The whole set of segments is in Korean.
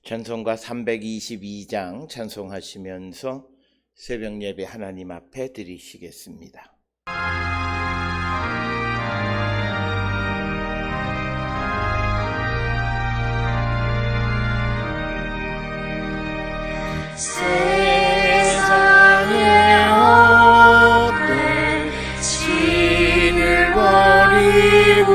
찬송가 322장 찬송하시면서 새벽 예배 하나님 앞에 드리시겠습니다. 세상의 헛된 진을 버리고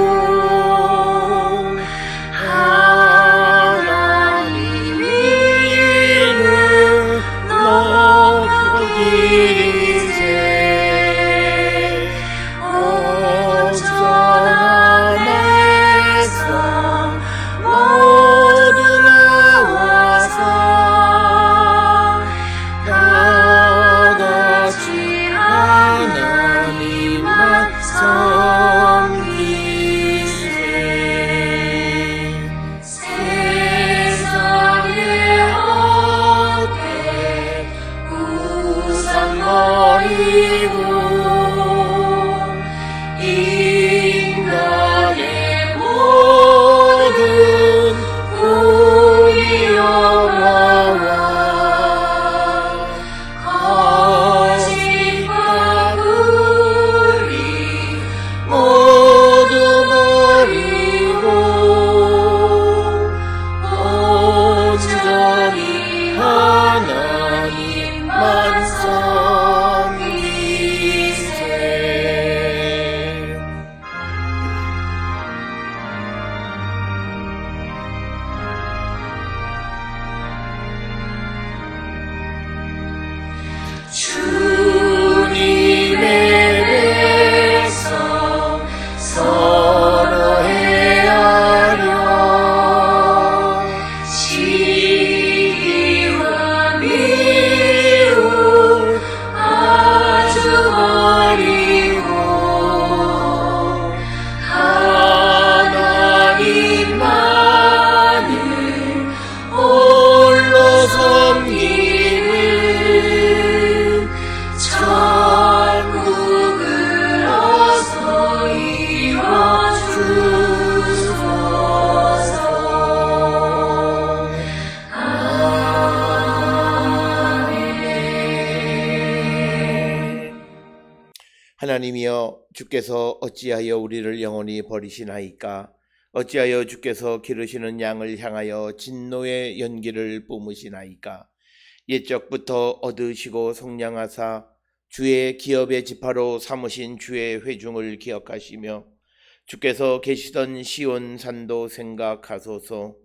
하나님 이름 높이세. 온전한 백성 모두 나와서 다같이 하나님만 섬기세. 세상의 헛된 우상 버리고 인간의 모든 꿈이 영화와 거짓과 불의 모두 버리고 온전히 하나님만 섬기세. 주님의 백성 서로 헤아려 시기와 미움 아주 버리고 하나님만을 홀로 섬기는 천국을 어서 이뤄주소서. 아멘. 하나님이여, 주께서 어찌하여 우리를 영원히 버리시나이까? 어찌하여 주께서 기르시는 양을 향하여 진노의 연기를 뿜으시나이까? 옛적부터 얻으시고 성량하사 주의 기업의 지파로 삼으신 주의 회중을 기억하시며 주께서 계시던 시온 산도 생각하소서.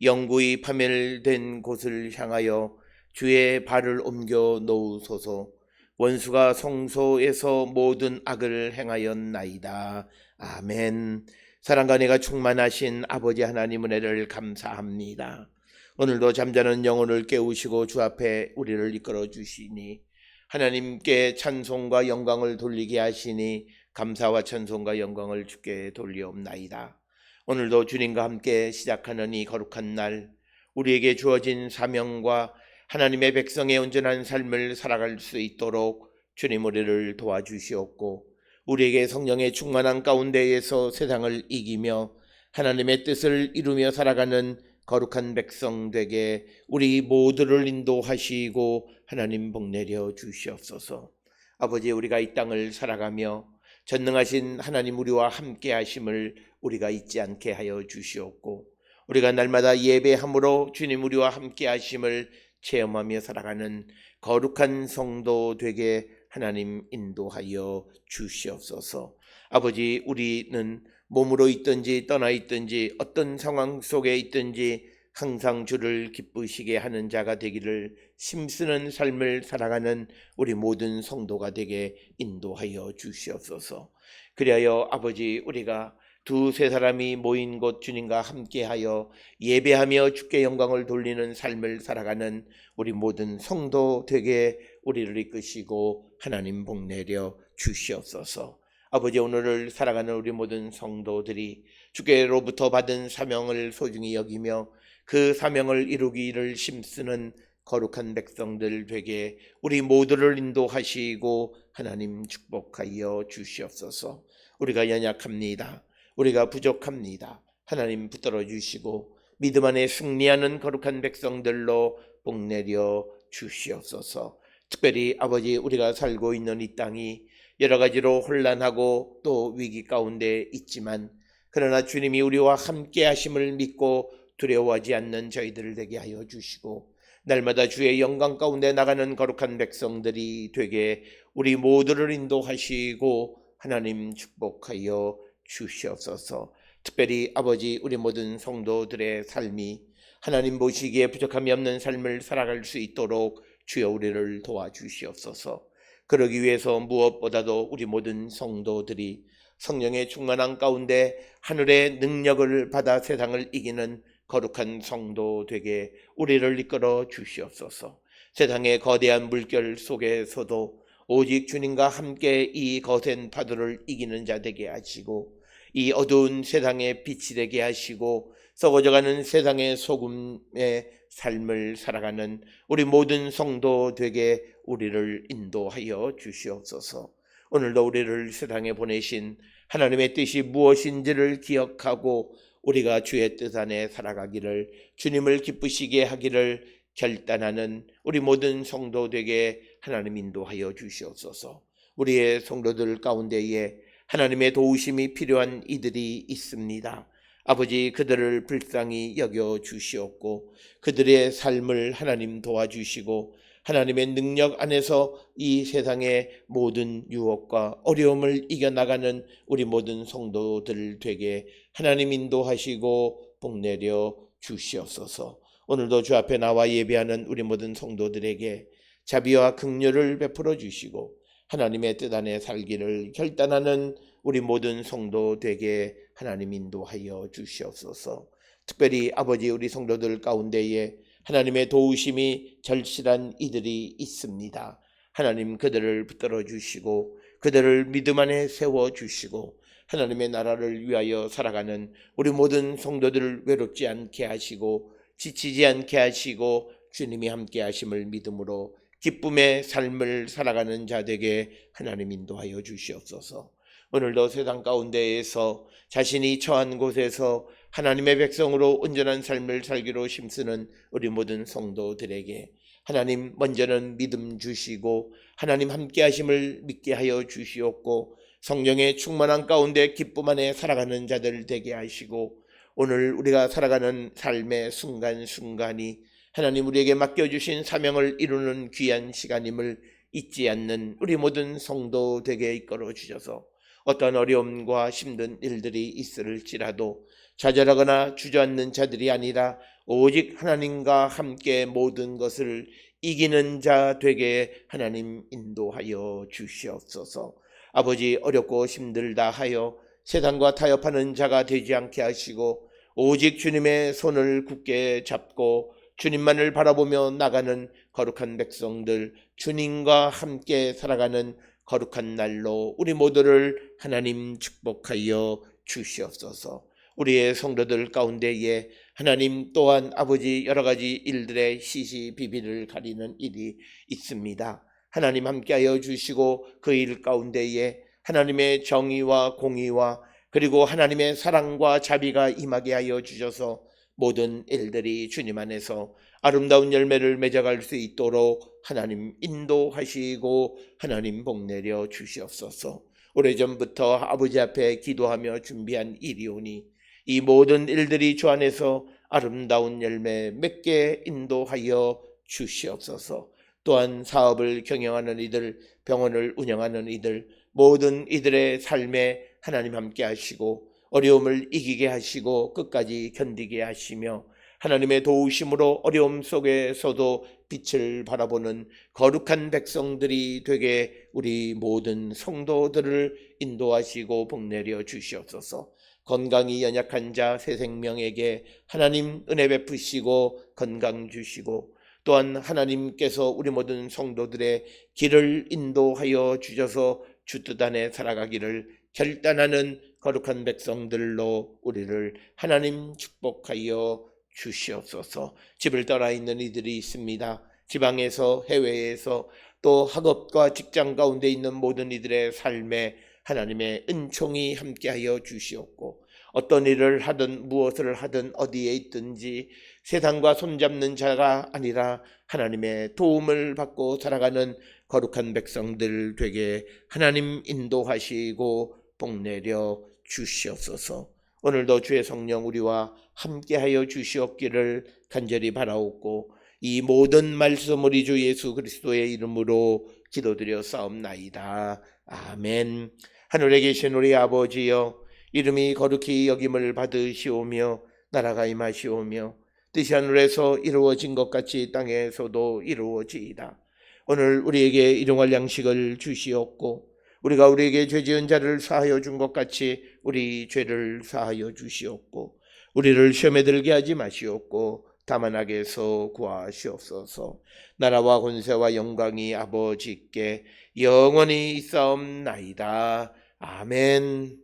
영구히 파멸된 곳을 향하여 주의 발을 옮겨 놓으소서. 원수가 성소에서 모든 악을 행하였나이다. 아멘. 사랑과 은혜가 충만하신 아버지 하나님 은혜를 감사합니다. 오늘도 잠자는 영혼을 깨우시고 주 앞에 우리를 이끌어 주시니 하나님께 찬송과 영광을 돌리게 하시니 감사와 찬송과 영광을 주께 돌리옵나이다. 오늘도 주님과 함께 시작하는 이 거룩한 날, 우리에게 주어진 사명과 하나님의 백성의 온전한 삶을 살아갈 수 있도록 주님 우리를 도와주시옵고, 우리에게 성령의 충만한 가운데에서 세상을 이기며 하나님의 뜻을 이루며 살아가는 거룩한 백성 되게 우리 모두를 인도하시고 하나님 복내려 주시옵소서. 아버지, 우리가 이 땅을 살아가며 전능하신 하나님 우리와 함께 하심을 우리가 잊지 않게 하여 주시옵고, 우리가 날마다 예배함으로 주님 우리와 함께 하심을 체험하며 살아가는 거룩한 성도 되게 하나님 인도하여 주시옵소서. 아버지, 우리는 몸으로 있든지 떠나 있든지 어떤 상황 속에 있든지 항상 주를 기쁘시게 하는 자가 되기를 힘쓰는 삶을 살아가는 우리 모든 성도가 되게 인도하여 주시옵소서. 그리하여 아버지, 우리가 두세 사람이 모인 곳 주님과 함께하여 예배하며 주께 영광을 돌리는 삶을 살아가는 우리 모든 성도 되게 우리를 이끄시고 하나님 복내려 주시옵소서. 아버지, 오늘을 살아가는 우리 모든 성도들이 주께로부터 받은 사명을 소중히 여기며 그 사명을 이루기를 힘쓰는 거룩한 백성들 되게 우리 모두를 인도하시고 하나님 축복하여 주시옵소서. 우리가 연약합니다. 우리가 부족합니다. 하나님 붙들어 주시고 믿음 안에 승리하는 거룩한 백성들로 복내려 주시옵소서. 특별히 아버지, 우리가 살고 있는 이 땅이 여러 가지로 혼란하고 또 위기 가운데 있지만, 그러나 주님이 우리와 함께 하심을 믿고 두려워하지 않는 저희들 되게 하여 주시고, 날마다 주의 영광 가운데 나가는 거룩한 백성들이 되게 우리 모두를 인도하시고 하나님 축복하여 주시옵소서. 특별히 아버지, 우리 모든 성도들의 삶이 하나님 보시기에 부족함이 없는 삶을 살아갈 수 있도록 주여 우리를 도와주시옵소서. 그러기 위해서 무엇보다도 우리 모든 성도들이 성령의 충만한 가운데 하늘의 능력을 받아 세상을 이기는 거룩한 성도 되게 우리를 이끌어 주시옵소서. 세상의 거대한 물결 속에서도 오직 주님과 함께 이 거센 파도를 이기는 자 되게 하시고, 이 어두운 세상의 빛이 되게 하시고, 썩어져가는 세상의 소금의 삶을 살아가는 우리 모든 성도 되게 우리를 인도하여 주시옵소서. 오늘도 우리를 세상에 보내신 하나님의 뜻이 무엇인지를 기억하고 우리가 주의 뜻 안에 살아가기를, 주님을 기쁘시게 하기를 결단하는 우리 모든 성도 되게 하나님 인도하여 주시옵소서. 우리의 성도들 가운데에 하나님의 도우심이 필요한 이들이 있습니다. 아버지, 그들을 불쌍히 여겨 주시옵고 그들의 삶을 하나님 도와주시고 하나님의 능력 안에서 이 세상의 모든 유혹과 어려움을 이겨나가는 우리 모든 성도들 되게 하나님 인도하시고 복내려 주시옵소서. 오늘도 주 앞에 나와 예배하는 우리 모든 성도들에게 자비와 긍휼을 베풀어 주시고 하나님의 뜻 안에 살기를 결단하는 우리 모든 성도 되게 하나님 인도하여 주시옵소서. 특별히 아버지, 우리 성도들 가운데에 하나님의 도우심이 절실한 이들이 있습니다. 하나님, 그들을 붙들어 주시고 그들을 믿음 안에 세워 주시고 하나님의 나라를 위하여 살아가는 우리 모든 성도들을 외롭지 않게 하시고 지치지 않게 하시고 주님이 함께 하심을 믿음으로 기쁨의 삶을 살아가는 자들에게 하나님 인도하여 주시옵소서. 오늘도 세상 가운데에서 자신이 처한 곳에서 하나님의 백성으로 온전한 삶을 살기로 힘쓰는 우리 모든 성도들에게 하나님 먼저는 믿음 주시고 하나님 함께 하심을 믿게 하여 주시옵고 성령의 충만한 가운데 기쁨 안에 살아가는 자들 되게 하시고 오늘 우리가 살아가는 삶의 순간순간이 하나님 우리에게 맡겨주신 사명을 이루는 귀한 시간임을 잊지 않는 우리 모든 성도 되게 이끌어 주셔서 어떤 어려움과 힘든 일들이 있을지라도 좌절하거나 주저앉는 자들이 아니라 오직 하나님과 함께 모든 것을 이기는 자 되게 하나님 인도하여 주시옵소서. 아버지, 어렵고 힘들다 하여 세상과 타협하는 자가 되지 않게 하시고 오직 주님의 손을 굳게 잡고 주님만을 바라보며 나가는 거룩한 백성들, 주님과 함께 살아가는 거룩한 날로 우리 모두를 하나님 축복하여 주시옵소서. 우리의 성도들 가운데에 하나님 또한 아버지 여러 가지 일들의 시시비비를 가리는 일이 있습니다. 하나님 함께하여 주시고 그 일 가운데에 하나님의 정의와 공의와 그리고 하나님의 사랑과 자비가 임하게 하여 주셔서 모든 일들이 주님 안에서 아름다운 열매를 맺어갈 수 있도록 하나님 인도하시고 하나님 복내려 주시옵소서. 오래전부터 아버지 앞에 기도하며 준비한 일이오니 이 모든 일들이 주 안에서 아름다운 열매 맺게 인도하여 주시옵소서. 또한 사업을 경영하는 이들, 병원을 운영하는 이들, 모든 이들의 삶에 하나님 함께 하시고 어려움을 이기게 하시고 끝까지 견디게 하시며 하나님의 도우심으로 어려움 속에서도 빛을 바라보는 거룩한 백성들이 되게 우리 모든 성도들을 인도하시고 복내려 주시옵소서. 건강이 연약한 자 새 생명에게 하나님 은혜 베푸시고 건강 주시고 또한 하나님께서 우리 모든 성도들의 길을 인도하여 주셔서 주 뜻 안에 살아가기를 결단하는 거룩한 백성들로 우리를 하나님 축복하여 주시옵소서. 집을 떠나 있는 이들이 있습니다. 지방에서 해외에서 또 학업과 직장 가운데 있는 모든 이들의 삶에 하나님의 은총이 함께하여 주시옵고 어떤 일을 하든 무엇을 하든 어디에 있든지 세상과 손잡는 자가 아니라 하나님의 도움을 받고 살아가는 거룩한 백성들 되게 하나님 인도하시고 복내려 주시옵소서. 오늘도 주의 성령 우리와 함께하여 주시옵기를 간절히 바라옵고 이 모든 말씀 우리 주 예수 그리스도의 이름으로 기도드려 싸움나이다. 아멘. 하늘에 계신 우리 아버지여, 이름이 거룩히 여김을 받으시오며 나라가 임하시오며 뜻이 하늘에서 이루어진 것 같이 땅에서도 이루어지이다. 오늘 우리에게 일용할 양식을 주시옵고 우리가 우리에게 죄 지은 자를 사하여 준 것 같이 우리 죄를 사하여 주시옵고 우리를 시험에 들게 하지 마시옵고 다만 악에서 구하시옵소서. 나라와 권세와 영광이 아버지께 영원히 있사옵나이다. 아멘.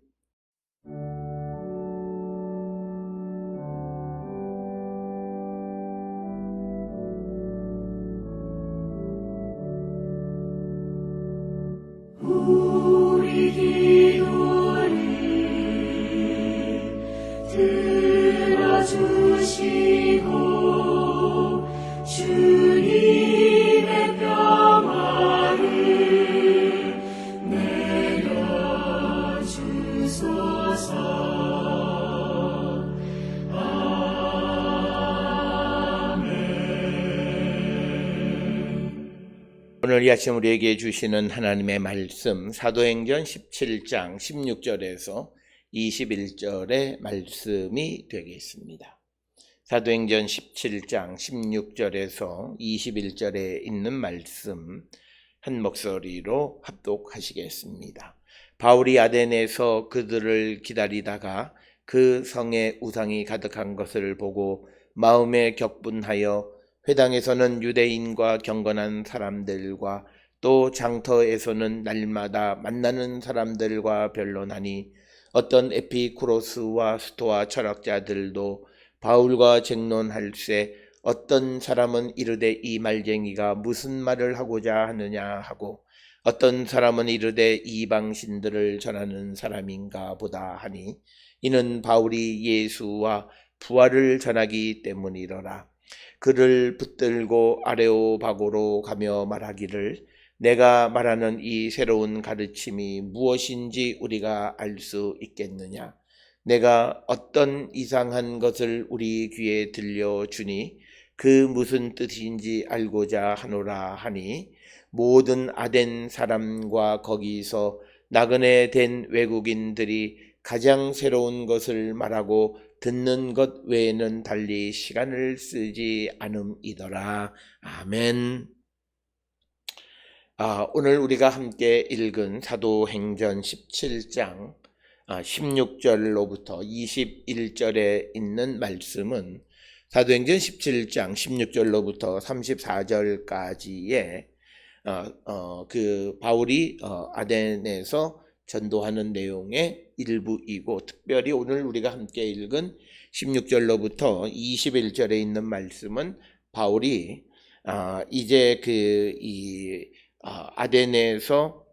우리 기도를 들어주시고 주님의 평화를 내려주소서. 오늘 이 아침 우리에게 주시는 하나님의 말씀 사도행전 17장 16절에서 21절의 말씀이 되겠습니다. 사도행전 17장 16절에서 21절에 있는 말씀 한 목소리로 합독하시겠습니다. 바울이 아덴에서 그들을 기다리다가 그 성에 우상이 가득한 것을 보고 마음에 격분하여 회당에서는 유대인과 경건한 사람들과 또 장터에서는 날마다 만나는 사람들과 변론하니 어떤 에피쿠로스와 스토아 철학자들도 바울과 쟁론할세 어떤 사람은 이르되 이 말쟁이가 무슨 말을 하고자 하느냐 하고 어떤 사람은 이르되 이방신들을 전하는 사람인가 보다 하니 이는 바울이 예수와 부활을 전하기 때문이로라. 그를 붙들고 아레오바고로 가며 말하기를 내가 말하는 이 새로운 가르침이 무엇인지 우리가 알 수 있겠느냐. 내가 어떤 이상한 것을 우리 귀에 들려주니 그 무슨 뜻인지 알고자 하노라 하니 모든 아덴 사람과 거기서 나그네 된 외국인들이 가장 새로운 것을 말하고 듣는 것 외에는 달리 시간을 쓰지 않음이더라. 아멘. 오늘 우리가 함께 읽은 사도행전 17장 16절로부터 21절에 있는 말씀은 사도행전 17장 16절로부터 34절까지의 그 바울이 아덴에서 전도하는 내용의 일부이고 특별히 오늘 우리가 함께 읽은 16절로부터 21절에 있는 말씀은 바울이 이제 아덴에서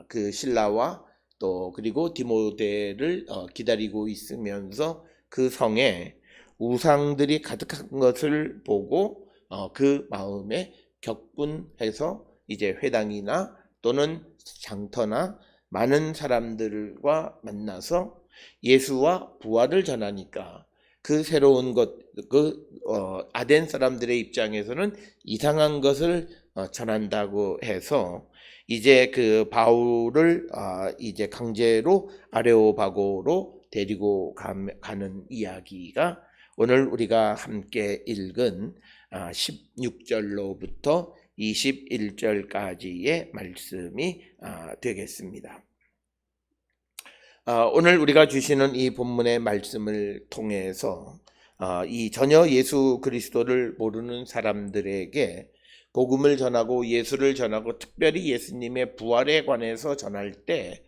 그 신라와 또 그리고 디모데를 기다리고 있으면서 그 성에 우상들이 가득한 것을 보고 그 마음에 격분해서 이제 회당이나 또는 장터나 많은 사람들과 만나서 예수와 부활을 전하니까 그 새로운 것, 아덴 사람들의 입장에서는 이상한 것을 전한다고 해서 이제 그 바울을 이제 강제로 아레오바고로 데리고 가는 이야기가 오늘 우리가 함께 읽은 16절로부터 21절까지의 말씀이 되겠습니다. 오늘 우리가 주시는 이 본문의 말씀을 통해서 이 전혀 예수 그리스도를 모르는 사람들에게 복음을 전하고 예수를 전하고 특별히 예수님의 부활에 관해서 전할 때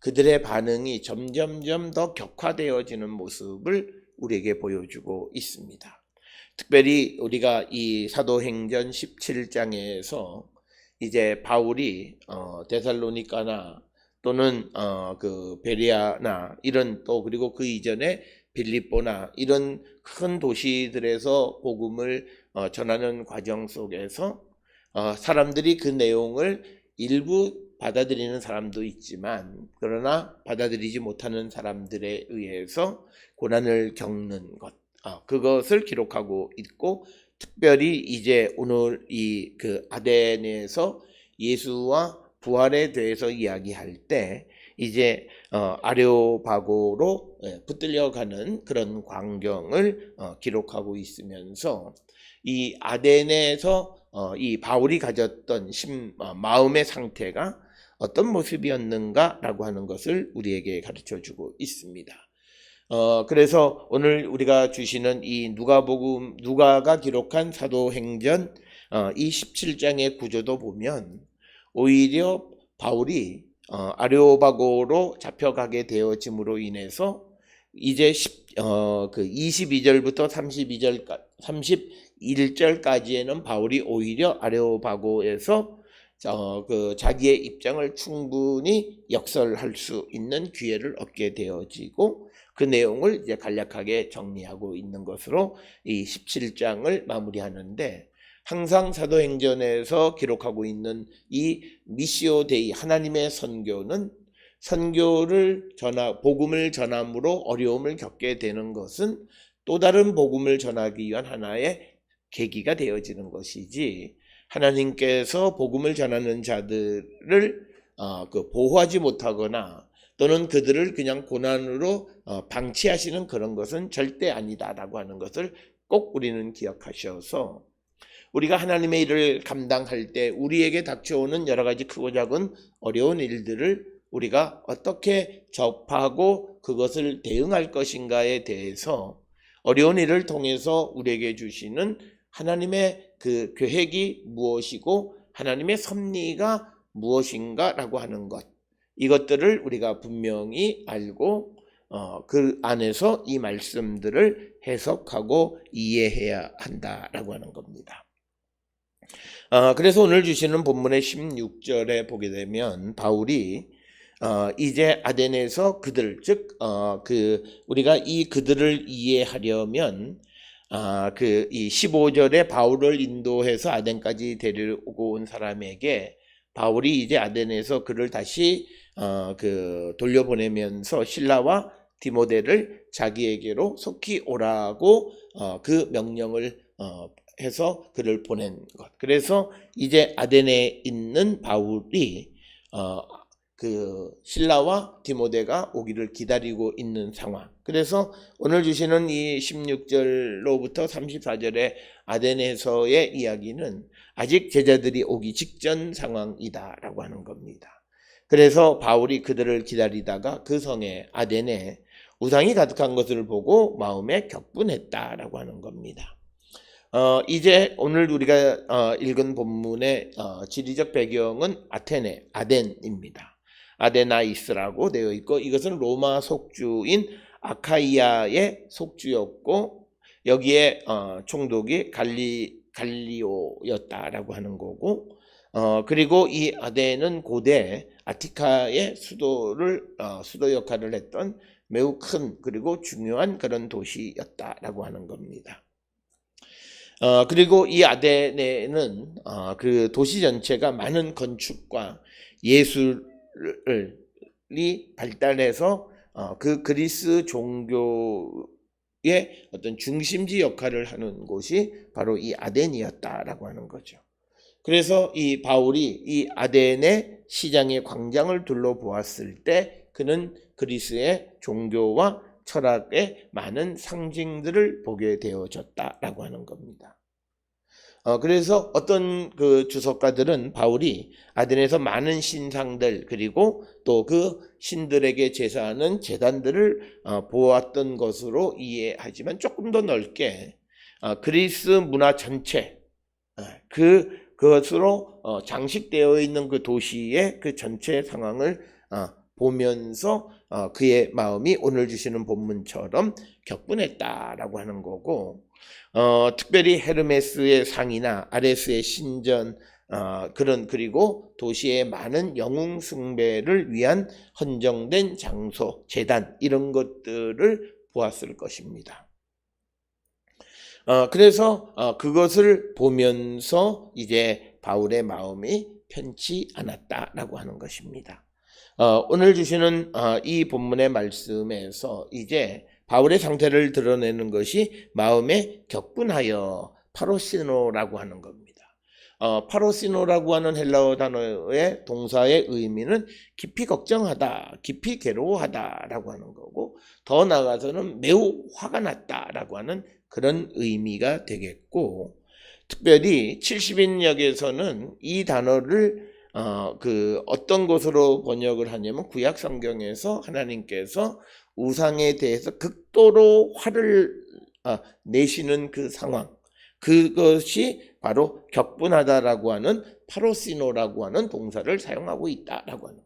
그들의 반응이 점점점 더 격화되어지는 모습을 우리에게 보여주고 있습니다. 특별히 우리가 이 사도행전 17장에서 이제 바울이 데살로니가나 또는 그 베레아나 이런 또 그리고 그 이전에 빌립보나 이런 큰 도시들에서 복음을 전하는 과정 속에서 사람들이 그 내용을 일부 받아들이는 사람도 있지만 그러나 받아들이지 못하는 사람들에 의해서 고난을 겪는 것, 그것을 기록하고 있고, 특별히 이제 오늘 이 그 아덴에서 예수와 부활에 대해서 이야기할 때 이제 아레오바고로 붙들려가는 그런 광경을 기록하고 있으면서 이 아덴에서 이 바울이 가졌던 마음의 상태가 어떤 모습이었는가라고 하는 것을 우리에게 가르쳐 주고 있습니다. 그래서 오늘 우리가 주시는 이 누가가 기록한 사도행전 이 17장의 구조도 보면 오히려 바울이 아레오바고로 잡혀가게 되어짐으로 인해서 이제 22절부터 31절까지에는 바울이 오히려 아레오바고에서 그 자기의 입장을 충분히 역설할 수 있는 기회를 얻게 되어지고, 그 내용을 이제 간략하게 정리하고 있는 것으로 이 17장을 마무리하는데, 항상 사도행전에서 기록하고 있는 이 미시오 데이, 하나님의 선교는 복음을 전함으로 어려움을 겪게 되는 것은 또 다른 복음을 전하기 위한 하나의 계기가 되어지는 것이지, 하나님께서 복음을 전하는 자들을 보호하지 못하거나 또는 그들을 그냥 고난으로 방치하시는 그런 것은 절대 아니다라고 하는 것을 꼭 우리는 기억하셔서, 우리가 하나님의 일을 감당할 때 우리에게 닥쳐오는 여러 가지 크고 작은 어려운 일들을 우리가 어떻게 접하고 그것을 대응할 것인가에 대해서 어려운 일을 통해서 우리에게 주시는 하나님의 그 계획이 무엇이고 하나님의 섭리가 무엇인가라고 하는 것, 이것들을 우리가 분명히 알고 그 안에서 이 말씀들을 해석하고 이해해야 한다라고 하는 겁니다. 그래서 오늘 주시는 본문의 16절에 보게 되면 바울이 이제 아덴에서 그들, 즉 우리가 이 그들을 이해하려면 이 15절에 바울을 인도해서 아덴까지 데리고 온 사람에게 바울이 이제 아덴에서 그를 다시 돌려보내면서 신라와 디모데를 자기에게로 속히 오라고 그 명령을 해서 그를 보낸 것. 그래서 이제 아덴에 있는 바울이 신라와 디모데가 오기를 기다리고 있는 상황. 그래서 오늘 주시는 이 16절로부터 34절의 아덴에서의 이야기는 아직 제자들이 오기 직전 상황이다라고 하는 겁니다. 그래서 바울이 그들을 기다리다가 그 성에 아덴에 우상이 가득한 것을 보고 마음에 격분했다라고 하는 겁니다. 이제 오늘 우리가 읽은 본문의 지리적 배경은 아덴입니다. 아데나이스라고 되어 있고, 이것은 로마 속주인 아카이아의 속주였고, 여기에 총독이 갈리오였다라고 하는 거고, 그리고 이 아덴은 고대 아티카의 수도 역할을 했던 매우 큰 그리고 중요한 그런 도시였다라고 하는 겁니다. 그리고 이 아덴에는 그 도시 전체가 많은 건축과 예술이 발달해서 그 그리스 종교의 어떤 중심지 역할을 하는 곳이 바로 이 아덴이었다라고 하는 거죠. 그래서 이 바울이 이 아덴의 시장의 광장을 둘러보았을 때 그는 그리스의 종교와 철학의 많은 상징들을 보게 되어졌다라고 하는 겁니다. 그래서 어떤 그 주석가들은 바울이 아덴에서 많은 신상들 그리고 또 그 신들에게 제사하는 제단들을 보았던 것으로 이해하지만, 조금 더 넓게 그리스 문화 전체, 그것으로 장식되어 있는 그 도시의 그 전체 상황을 보면서 그의 마음이 오늘 주시는 본문처럼 격분했다라고 하는 거고, 특별히 헤르메스의 상이나 아레스의 신전, 그리고 도시의 많은 영웅 숭배를 위한 헌정된 장소, 제단 이런 것들을 보았을 것입니다. 그래서 그것을 보면서 이제 바울의 마음이 편치 않았다라고 하는 것입니다. 오늘 주시는 이 본문의 말씀에서 이제 바울의 상태를 드러내는 것이 마음에 격분하여 파로시노라고 하는 겁니다. 파로시노라고 하는 헬라어 단어의 동사의 의미는 깊이 걱정하다, 깊이 괴로워하다라고 하는 거고, 더 나아가서는 매우 화가 났다라고 하는 그런 의미가 되겠고, 특별히 70인역에서는 이 단어를 어떤 것으로 번역을 하냐면 구약 성경에서 하나님께서 우상에 대해서 극도로 화를 내시는 그 상황, 그것이 바로 격분하다라고 하는 파로시노라고 하는 동사를 사용하고 있다라고 하는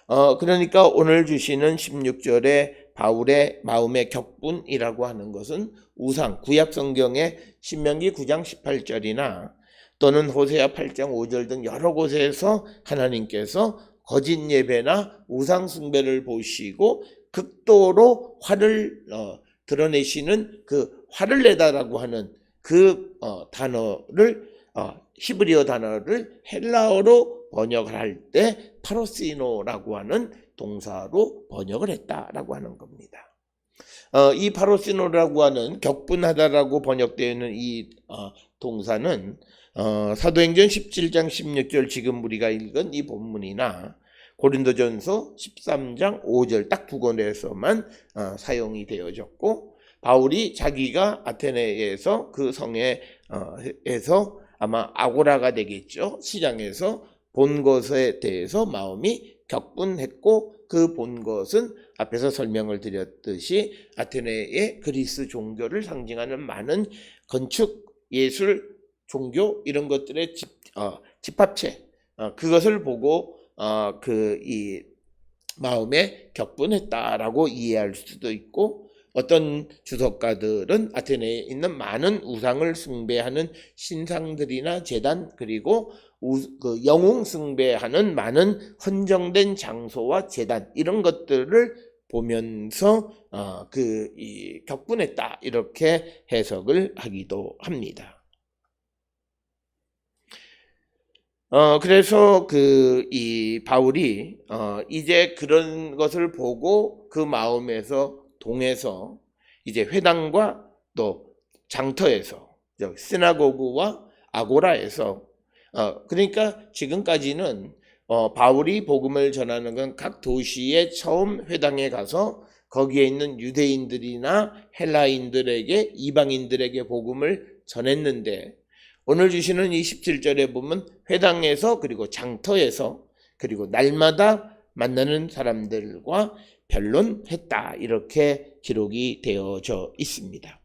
거예요. 그러니까 오늘 주시는 16절에 바울의 마음의 격분이라고 하는 것은 우상, 구약 성경의 신명기 9장 18절이나 또는 호세아 8장 5절 등 여러 곳에서 하나님께서 거짓 예배나 우상 숭배를 보시고 극도로 화를 드러내시는 그 화를 내다라고 하는 그 단어를 히브리어 단어를 헬라어로 번역을 할 때 파로시노라고 하는 동사로 번역을 했다라고 하는 겁니다. 이 파로시노라고 하는 격분하다라고 번역되어 있는 이 동사는 사도행전 17장 16절 지금 우리가 읽은 이 본문이나 고린도전서 13장 5절 딱 두 권에서만 사용이 되어졌고, 바울이 자기가 아테네에서 그 성에서 아마 아고라가 되겠죠. 시장에서 본 것에 대해서 마음이 격분했고, 그 본 것은 앞에서 설명을 드렸듯이 아테네의 그리스 종교를 상징하는 많은 건축, 예술, 종교 이런 것들의 집합체, 그것을 보고 이 마음에 격분했다라고 이해할 수도 있고, 어떤 주석가들은 아테네에 있는 많은 우상을 숭배하는 신상들이나 제단, 그리고 영웅 숭배하는 많은 헌정된 장소와 제단 이런 것들을 보면서 이 격분했다 이렇게 해석을 하기도 합니다. 그래서 이 바울이 이제 그런 것을 보고 그 마음에서 동해서 이제 회당과 또 장터에서 시나고그와 아고라에서 그러니까 지금까지는 바울이 복음을 전하는 건 각 도시에 처음 회당에 가서 거기에 있는 유대인들이나 헬라인들에게 이방인들에게 복음을 전했는데, 오늘 주시는 이 17절에 보면 회당에서 그리고 장터에서 그리고 날마다 만나는 사람들과 변론했다 이렇게 기록이 되어져 있습니다.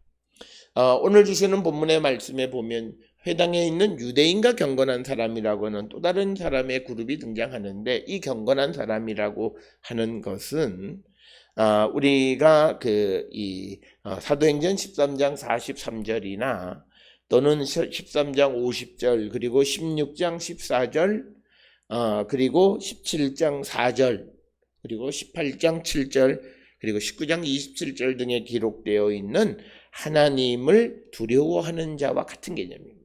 오늘 주시는 본문의 말씀에 보면 회당에 있는 유대인과 경건한 사람이라고 하는 또 다른 사람의 그룹이 등장하는데, 이 경건한 사람이라고 하는 것은 우리가 사도행전 13장 43절이나 또는 13장 50절 그리고 16장 14절 그리고 17장 4절 그리고 18장 7절 그리고 19장 27절 등에 기록되어 있는 하나님을 두려워하는 자와 같은 개념입니다.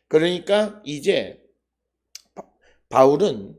그러니까 이제 바울은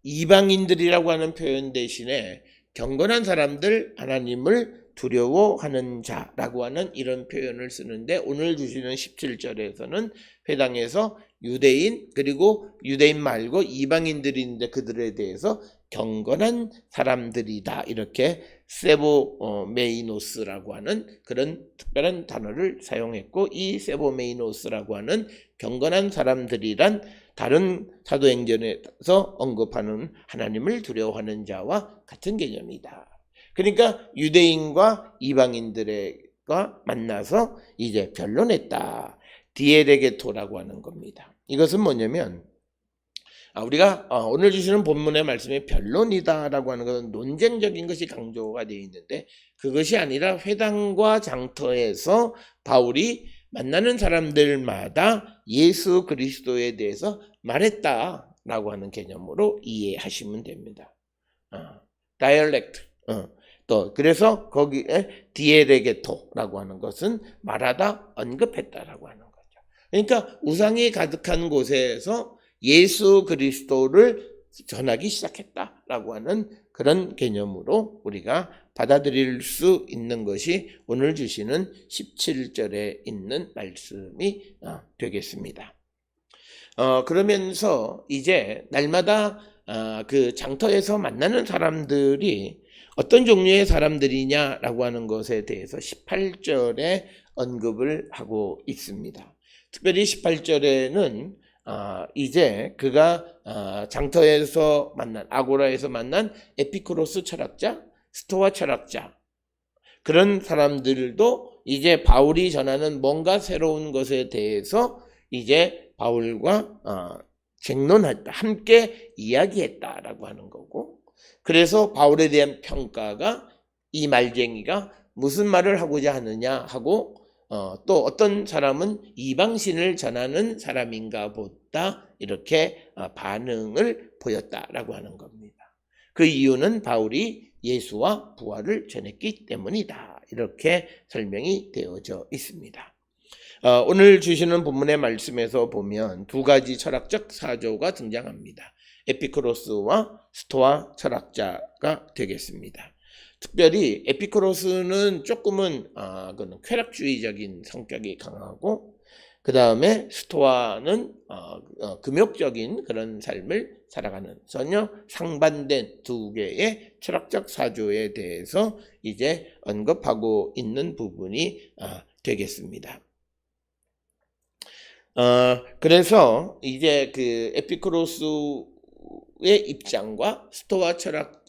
이방인들이라고 하는 표현 대신에 경건한 사람들, 하나님을 두려워하는 자라고 하는 이런 표현을 쓰는데, 오늘 주시는 17절에서는 회당에서 유대인 그리고 유대인 말고 이방인들이 있는데 그들에 대해서 경건한 사람들이다 이렇게 세보메이노스라고 하는 그런 특별한 단어를 사용했고, 이 세보메이노스라고 하는 경건한 사람들이란 다른 사도행전에서 언급하는 하나님을 두려워하는 자와 같은 개념이다. 그러니까 유대인과 이방인들과 만나서 이제 변론했다. 디에레게토라고 하는 겁니다. 이것은 뭐냐면 우리가 오늘 주시는 본문의 말씀에 변론이다라고 하는 것은 논쟁적인 것이 강조가 되어 있는데, 그것이 아니라 회당과 장터에서 바울이 만나는 사람들마다 예수 그리스도에 대해서 말했다라고 하는 개념으로 이해하시면 됩니다. 다이얼렉트. 또 그래서 거기에 디에레게토라고 하는 것은 말하다, 언급했다라고 하는 거죠. 그러니까 우상이 가득한 곳에서 예수 그리스도를 전하기 시작했다라고 하는 그런 개념으로 우리가 받아들일 수 있는 것이 오늘 주시는 17절에 있는 말씀이 되겠습니다. 그러면서 이제 날마다 그 장터에서 만나는 사람들이 어떤 종류의 사람들이냐라고 하는 것에 대해서 18절에 언급을 하고 있습니다. 특별히 18절에는 이제 그가 장터에서 만난, 아고라에서 만난 에피쿠로스 철학자, 스토아 철학자, 그런 사람들도 이제 바울이 전하는 뭔가 새로운 것에 대해서 이제 바울과 쟁론했다, 함께 이야기했다라고 하는 거고, 그래서 바울에 대한 평가가 이 말쟁이가 무슨 말을 하고자 하느냐 하고, 또 어떤 사람은 이방신을 전하는 사람인가 보다 이렇게 반응을 보였다라고 하는 겁니다. 그 이유는 바울이 예수와 부활을 전했기 때문이다. 이렇게 설명이 되어져 있습니다. 오늘 주시는 본문의 말씀에서 보면 두 가지 철학적 사조가 등장합니다. 에피쿠로스와 스토아 철학자가 되겠습니다. 특별히 에피쿠로스는 조금은 그는 쾌락주의적인 성격이 강하고, 그 다음에 스토아는 금욕적인 그런 삶을 살아가는, 전혀 상반된 두 개의 철학적 사조에 대해서 이제 언급하고 있는 부분이 되겠습니다. 그래서 이제 그 에피쿠로스의 입장과 스토아 철학적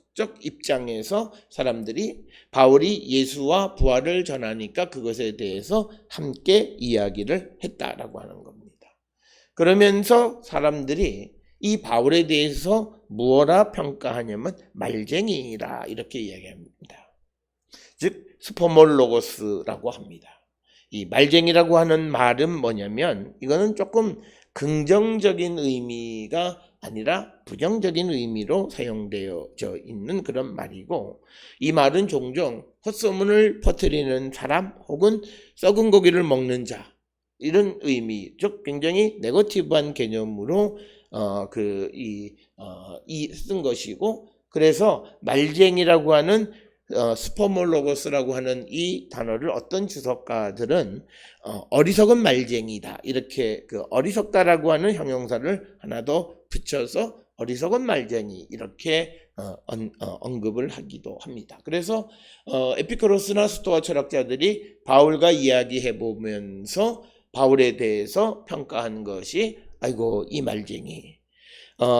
입장에서 사람들이 바울이 예수와 부활을 전하니까 그것에 대해서 함께 이야기를 했다라고 하는 겁니다. 그러면서 사람들이 이 바울에 대해서 무엇라 평가하냐면 말쟁이라 이렇게 이야기합니다. 즉 스포몰로고스라고 합니다. 이 말쟁이라고 하는 말은 뭐냐면 이거는 조금 긍정적인 의미가 아니라 부정적인 의미로 사용되어져 있는 그런 말이고, 이 말은 종종 헛소문을 퍼뜨리는 사람 혹은 썩은 고기를 먹는 자, 이런 의미, 즉 굉장히 네거티브한 개념으로 쓴 것이고, 그래서 말쟁이라고 하는 스포몰로고스라고 하는 이 단어를 어떤 주석가들은 어리석은 말쟁이다, 이렇게 그 어리석다라고 하는 형용사를 하나 더 붙여서 어리석은 말쟁이 이렇게 언급을 하기도 합니다. 그래서 에피쿠로스나 스토아 철학자들이 바울과 이야기해 보면서 바울에 대해서 평가한 것이 아이고 이 말쟁이.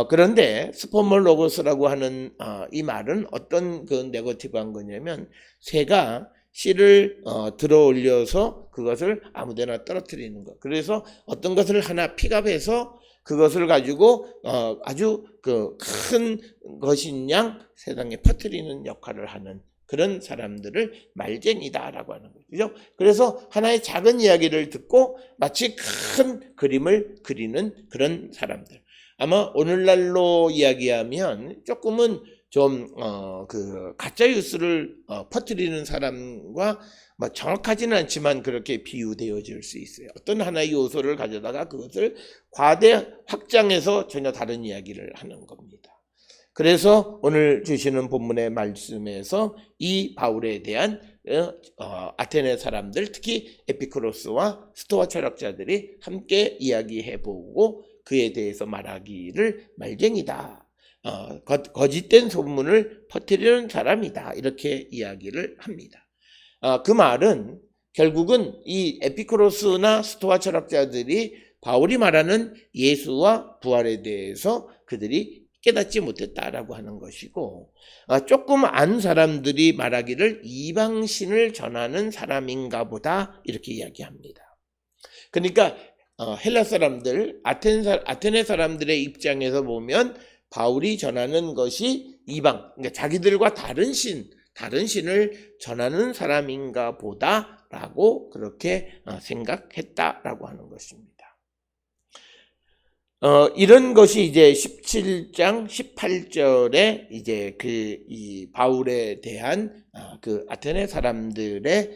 그런데 스포몰로고스라고 하는 이 말은 어떤 그 네거티브한 거냐면, 새가 씨를 들어 올려서 그것을 아무데나 떨어뜨리는 것. 그래서 어떤 것을 하나 픽업해서 그것을 가지고 아주 그 큰 것인 양 세상에 퍼뜨리는 역할을 하는 그런 사람들을 말쟁이다라고 하는 거죠. 그래서 하나의 작은 이야기를 듣고 마치 큰 그림을 그리는 그런 사람들. 아마 오늘날로 이야기하면 조금은 좀 그 가짜 뉴스를 퍼뜨리는 사람과 뭐 정확하지는 않지만 그렇게 비유되어질 수 있어요. 어떤 하나의 요소를 가져다가 그것을 과대 확장해서 전혀 다른 이야기를 하는 겁니다. 그래서 오늘 주시는 본문의 말씀에서 이 바울에 대한 아테네 사람들, 특히 에피쿠로스와 스토아 철학자들이 함께 이야기해보고 그에 대해서 말하기를 말쟁이다, 거짓된 소문을 퍼뜨리는 사람이다, 이렇게 이야기를 합니다. 그 말은 결국은 이 에피쿠로스나 스토아 철학자들이 바울이 말하는 예수와 부활에 대해서 그들이 깨닫지 못했다라고 하는 것이고, 조금 안 사람들이 말하기를 이방신을 전하는 사람인가 보다 이렇게 이야기합니다. 그러니까 헬라 사람들, 아테네 사람들의 입장에서 보면 바울이 전하는 것이 이방, 그러니까 자기들과 다른 신을 전하는 사람인가 보다 라고 그렇게 생각했다라고 하는 것입니다. 이런 것이 이제 17장 18절에 이제 이 바울에 대한 그 아테네 사람들의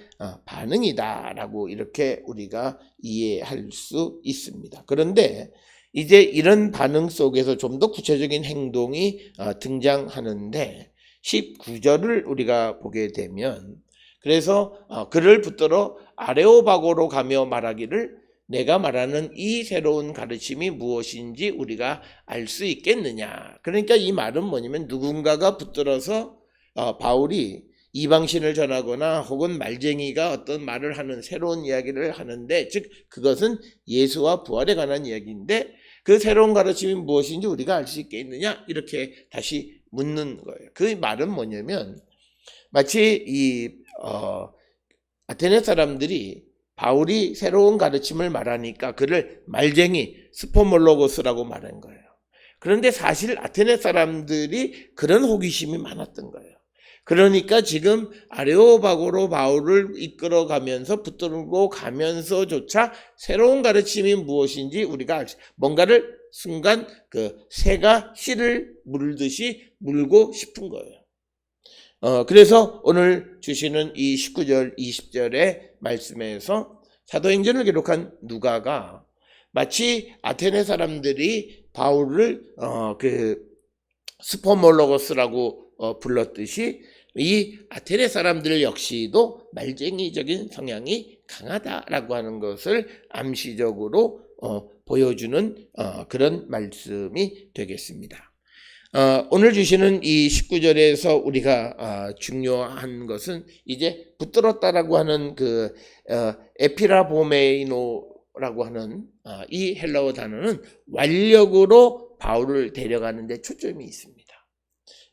반응이다라고 이렇게 우리가 이해할 수 있습니다. 그런데 이제 이런 반응 속에서 좀 더 구체적인 행동이 등장하는데 19절을 우리가 보게 되면 그래서 그를 붙들어 아레오바고로 가며 말하기를 내가 말하는 이 새로운 가르침이 무엇인지 우리가 알 수 있겠느냐. 그러니까 이 말은 뭐냐면 누군가가 붙들어서 바울이 이방신을 전하거나 혹은 말쟁이가 어떤 말을 하는 새로운 이야기를 하는데 즉 그것은 예수와 부활에 관한 이야기인데 그 새로운 가르침이 무엇인지 우리가 알 수 있겠느냐 이렇게 다시 묻는 거예요. 그 말은 뭐냐면 마치 이 아테네 사람들이 바울이 새로운 가르침을 말하니까 그를 말쟁이 스포몰로고스라고 말한 거예요. 그런데 사실 아테네 사람들이 그런 호기심이 많았던 거예요. 그러니까 지금 아레오바고로 바울을 이끌어가면서 붙들고 가면서조차 새로운 가르침이 무엇인지 우리가 뭔가를 순간 그 새가 씨를 물듯이 물고 싶은 거예요. 그래서 오늘 주시는 이 19절 20절의 말씀에서 사도행전을 기록한 누가가 마치 아테네 사람들이 바울을 그 스포몰로고스라고 불렀듯이 이 아테네 사람들 역시도 말쟁이적인 성향이 강하다라고 하는 것을 암시적으로 보여주는 그런 말씀이 되겠습니다. 오늘 주시는 이 19절에서 우리가 중요한 것은 이제 붙들었다라고 하는 그 에피라보메이노라고 하는 이 헬라어 단어는 완력으로 바울을 데려가는 데 초점이 있습니다.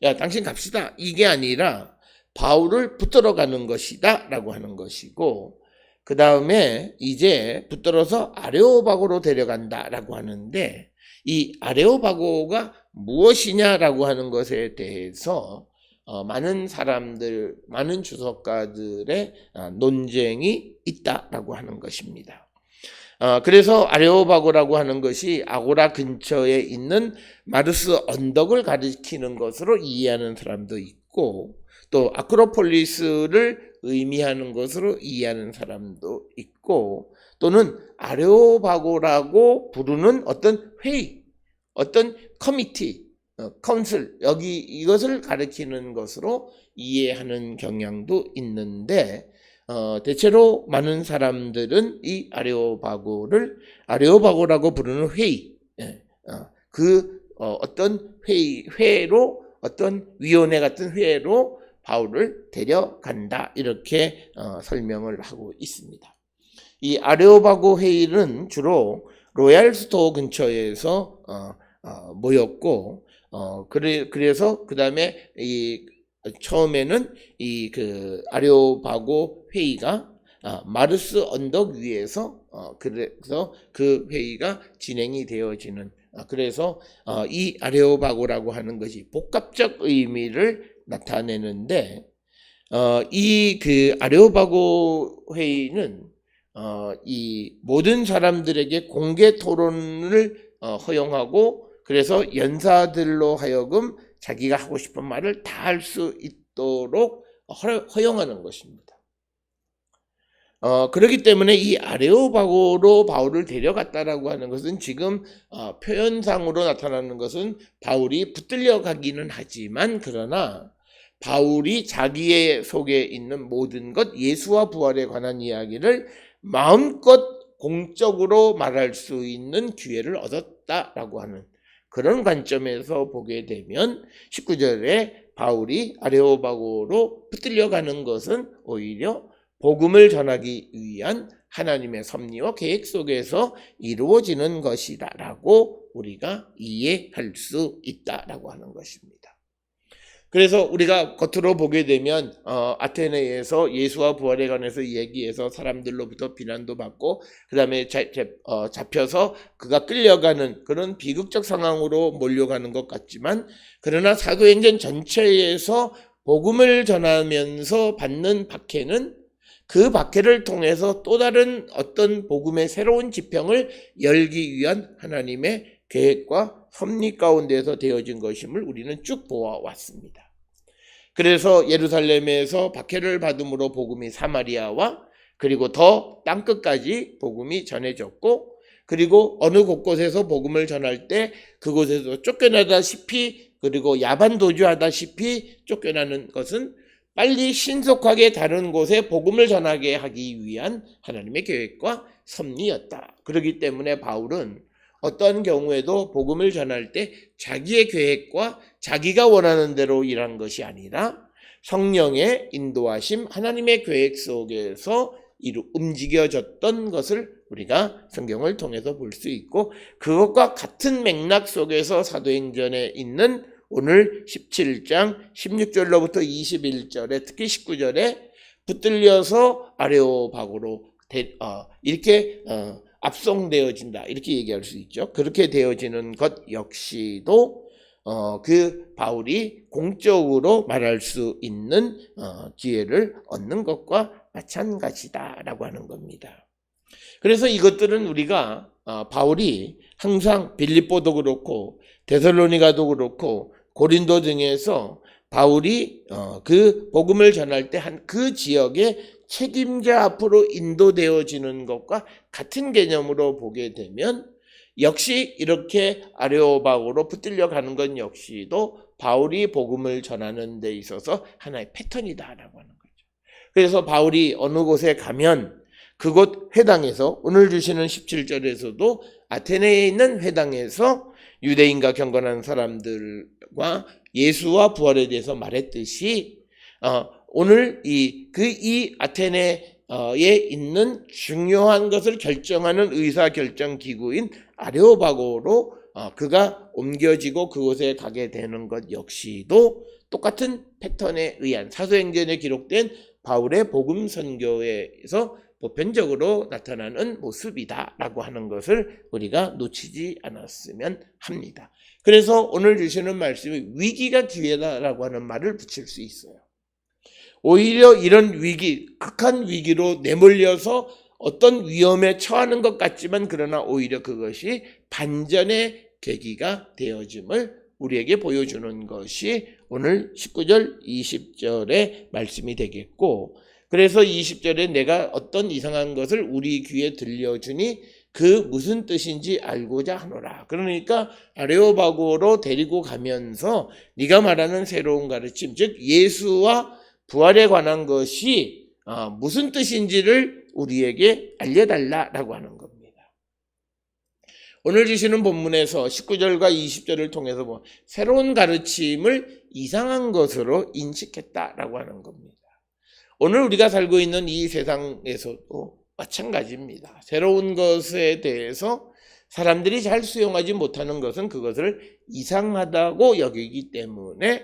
야, 당신 갑시다. 이게 아니라 바울을 붙들어가는 것이다 라고 하는 것이고 그 다음에 이제 붙들어서 아레오바고로 데려간다 라고 하는데 이 아레오바고가 무엇이냐라고 하는 것에 대해서 많은 사람들, 많은 주석가들의 논쟁이 있다라고 하는 것입니다. 그래서 아레오바고라고 하는 것이 아고라 근처에 있는 마르스 언덕을 가리키는 것으로 이해하는 사람도 있고 또 아크로폴리스를 의미하는 것으로 이해하는 사람도 있고 또는 아레오바고라고 부르는 어떤 회의, 어떤 커미티, 카운슬 여기 이것을 가리키는 것으로 이해하는 경향도 있는데 대체로 많은 사람들은 이 아레오바고라고 부르는 회의, 어떤 회로 어떤 위원회 같은 회로 바울을 데려간다 이렇게 설명을 하고 있습니다. 이 아레오바고 회의는 주로 로얄스토어 근처에서 모였고 그래서 그 다음에 이 처음에는 이 그 아레오바고 회의가 마르스 언덕 위에서 그래서 그 회의가 진행이 되어지는 그래서 이 아레오바고라고 하는 것이 복합적 의미를 나타내는데 이 그 아레오바고 회의는 이 모든 사람들에게 공개 토론을 허용하고 그래서 연사들로 하여금 자기가 하고 싶은 말을 다 할 수 있도록 허용하는 것입니다. 그렇기 때문에 이 아레오바고로 바울을 데려갔다라고 하는 것은 지금 표현상으로 나타나는 것은 바울이 붙들려 가기는 하지만 그러나 바울이 자기의 속에 있는 모든 것 예수와 부활에 관한 이야기를 마음껏 공적으로 말할 수 있는 기회를 얻었다라고 하는 그런 관점에서 보게 되면 19절에 바울이 아레오바고로 붙들려 가는 것은 오히려 복음을 전하기 위한 하나님의 섭리와 계획 속에서 이루어지는 것이다라고 우리가 이해할 수 있다라고 하는 것입니다. 그래서 우리가 겉으로 보게 되면 아테네에서 예수와 부활에 관해서 얘기해서 사람들로부터 비난도 받고 그 다음에 잡혀서 그가 끌려가는 그런 비극적 상황으로 몰려가는 것 같지만 그러나 사도행전 전체에서 복음을 전하면서 받는 박해는 그 박해를 통해서 또 다른 어떤 복음의 새로운 지평을 열기 위한 하나님의 계획과 섭리 가운데서 되어진 것임을 우리는 쭉 보아왔습니다. 그래서 예루살렘에서 박해를 받음으로 복음이 사마리아와 그리고 더 땅끝까지 복음이 전해졌고, 그리고 어느 곳곳에서 복음을 전할 때 그곳에서 쫓겨나다시피 그리고 야반도주하다시피 쫓겨나는 것은 빨리 신속하게 다른 곳에 복음을 전하게 하기 위한 하나님의 계획과 섭리였다. 그렇기 때문에 바울은 어떤 경우에도 복음을 전할 때 자기의 계획과 자기가 원하는 대로 일한 것이 아니라 성령의 인도하심, 하나님의 계획 속에서 움직여졌던 것을 우리가 성경을 통해서 볼 수 있고, 그것과 같은 맥락 속에서 사도행전에 있는 오늘 17장 16절로부터 21절에 특히 19절에 붙들려서 아레오바고로 이렇게 압송되어진다, 이렇게 얘기할 수 있죠. 그렇게 되어지는 것 역시도 그 바울이 공적으로 말할 수 있는 기회를 얻는 것과 마찬가지다라고 하는 겁니다. 그래서 이것들은 우리가 바울이 항상 빌립보도 그렇고 데살로니가도 그렇고 고린도 등에서 바울이 그 복음을 전할 때 한 그 지역의 책임자 앞으로 인도되어지는 것과 같은 개념으로 보게 되면, 역시 이렇게 아레오바고로 붙들려 가는 것 역시도 바울이 복음을 전하는 데 있어서 하나의 패턴이다라고 하는 거죠. 그래서 바울이 어느 곳에 가면 그곳 회당에서, 오늘 주시는 17절에서도 아테네에 있는 회당에서 유대인과 경건한 사람들과 예수와 부활에 대해서 말했듯이 오늘 이 아테네에 있는 중요한 것을 결정하는 의사결정 기구인 아레오바고로 그가 옮겨지고 그곳에 가게 되는 것 역시도 똑같은 패턴에 의한 사도행전에 기록된 바울의 복음 선교에서 보편적으로 나타나는 모습이다라고 하는 것을 우리가 놓치지 않았으면 합니다. 그래서 오늘 주시는 말씀이 위기가 기회다라고 하는 말을 붙일 수 있어요. 오히려 이런 위기, 극한 위기로 내몰려서 어떤 위험에 처하는 것 같지만 그러나 오히려 그것이 반전의 계기가 되어짐을 우리에게 보여주는 것이 오늘 19절, 20절의 말씀이 되겠고, 그래서 20절에 내가 어떤 이상한 것을 우리 귀에 들려주니 그 무슨 뜻인지 알고자 하노라. 그러니까 아레오바고로 데리고 가면서 네가 말하는 새로운 가르침, 즉 예수와 부활에 관한 것이 무슨 뜻인지를 우리에게 알려달라라고 하는 겁니다. 오늘 주시는 본문에서 19절과 20절을 통해서 새로운 가르침을 이상한 것으로 인식했다라고 하는 겁니다. 오늘 우리가 살고 있는 이 세상에서도 마찬가지입니다. 새로운 것에 대해서 사람들이 잘 수용하지 못하는 것은 그것을 이상하다고 여기기 때문에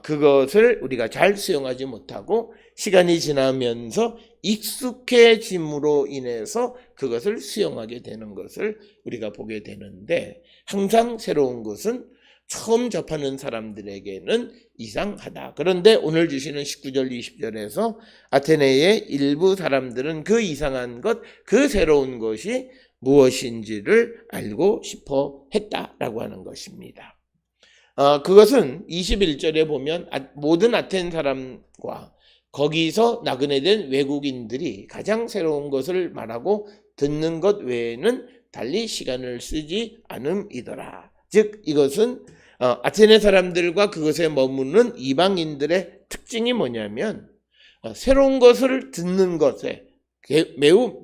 그것을 우리가 잘 수용하지 못하고 시간이 지나면서 익숙해짐으로 인해서 그것을 수용하게 되는 것을 우리가 보게 되는데, 항상 새로운 것은 처음 접하는 사람들에게는 이상하다. 그런데 오늘 주시는 19절 20절에서 아테네의 일부 사람들은 그 이상한 것, 그 새로운 것이 무엇인지를 알고 싶어 했다라고 하는 것입니다. 그것은 21절에 보면 모든 아텐 사람과 거기서 나그네된 외국인들이 가장 새로운 것을 말하고 듣는 것 외에는 달리 시간을 쓰지 않음이더라. 즉 이것은 아테네 사람들과 그것에 머무는 이방인들의 특징이 뭐냐면 새로운 것을 듣는 것에 매우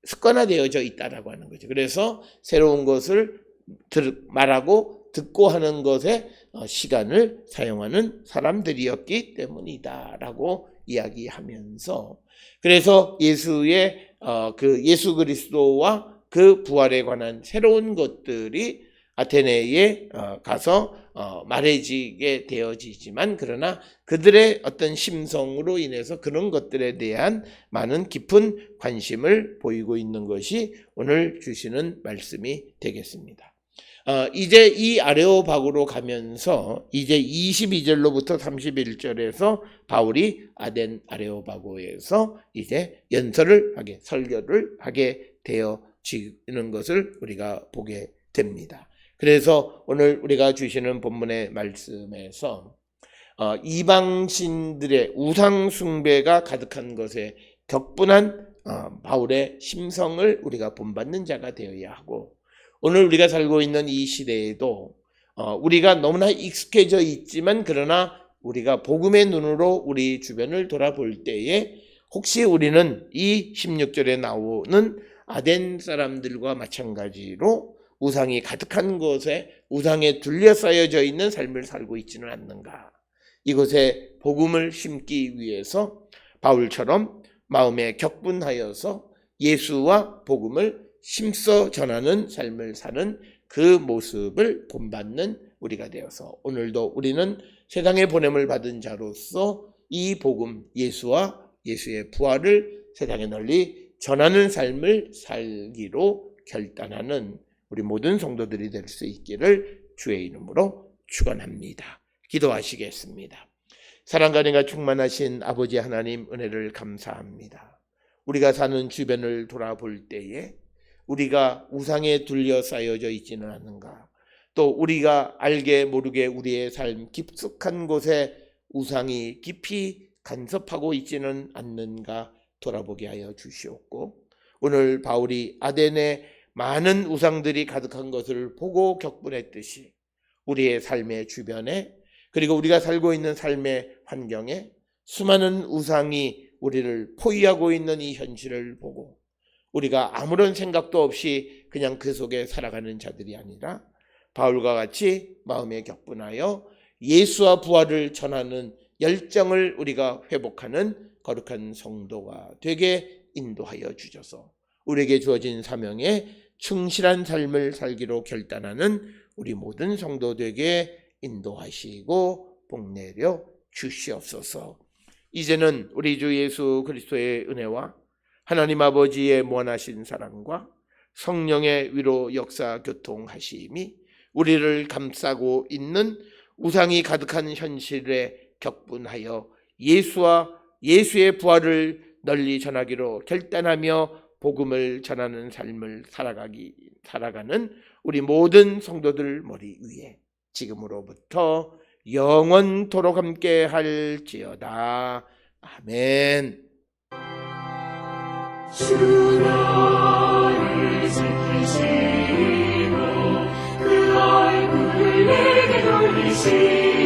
습관화되어져 있다라고 하는 거죠. 그래서 새로운 것을 말하고 듣고 하는 것에 시간을 사용하는 사람들이었기 때문이다라고 이야기하면서, 그래서 예수의 예수 그리스도와 그 부활에 관한 새로운 것들이 아테네에 가서 말해지게 되어지지만, 그러나 그들의 어떤 심성으로 인해서 그런 것들에 대한 많은 깊은 관심을 보이고 있는 것이 오늘 주시는 말씀이 되겠습니다. 이제 이 아레오바고로 가면서 이제 22절로부터 31절에서 바울이 아덴 아레오바고에서 이제 설교를 하게 되어지는 것을 우리가 보게 됩니다. 그래서 오늘 우리가 주시는 본문의 말씀에서 이방신들의 우상 숭배가 가득한 것에 격분한 바울의 심성을 우리가 본받는 자가 되어야 하고, 오늘 우리가 살고 있는 이 시대에도 우리가 너무나 익숙해져 있지만, 그러나 우리가 복음의 눈으로 우리 주변을 돌아볼 때에 혹시 우리는 이 16절에 나오는 아덴 사람들과 마찬가지로 우상이 가득한 곳에 우상에 둘러싸여져 있는 삶을 살고 있지는 않는가. 이곳에 복음을 심기 위해서 바울처럼 마음에 격분하여서 예수와 복음을 심써 전하는 삶을 사는 그 모습을 본받는 우리가 되어서 오늘도 우리는 세상에 보냄을 받은 자로서 이 복음, 예수와 예수의 부활을 세상에 널리 전하는 삶을 살기로 결단하는 우리 모든 성도들이 될 수 있기를 주의 이름으로 축원합니다. 기도하시겠습니다. 사랑과 은혜가 충만하신 아버지 하나님, 은혜를 감사합니다. 우리가 사는 주변을 돌아볼 때에 우리가 우상에 둘러싸여져 있지는 않은가, 또 우리가 알게 모르게 우리의 삶 깊숙한 곳에 우상이 깊이 간섭하고 있지는 않는가 돌아보게 하여 주시옵고, 오늘 바울이 아덴에 많은 우상들이 가득한 것을 보고 격분했듯이 우리의 삶의 주변에, 그리고 우리가 살고 있는 삶의 환경에 수많은 우상이 우리를 포위하고 있는 이 현실을 보고 우리가 아무런 생각도 없이 그냥 그 속에 살아가는 자들이 아니라 바울과 같이 마음에 격분하여 예수와 부활을 전하는 열정을 우리가 회복하는 거룩한 성도가 되게 인도하여 주셔서 우리에게 주어진 사명에 충실한 삶을 살기로 결단하는 우리 모든 성도 되게 인도하시고 복내려 주시옵소서. 이제는 우리 주 예수 그리스도의 은혜와 하나님 아버지의 무한하신 사랑과 성령의 위로 역사 교통하심이 우리를 감싸고 있는 우상이 가득한 현실에 격분하여 예수와 예수의 부활을 널리 전하기로 결단하며 복음을 전하는 삶을 살아가는 우리 모든 성도들 머리 위에 지금으로부터 영원토록 함께 할지어다. 아멘. 주 나를 지키시고 그 얼굴을 내게 돌리시고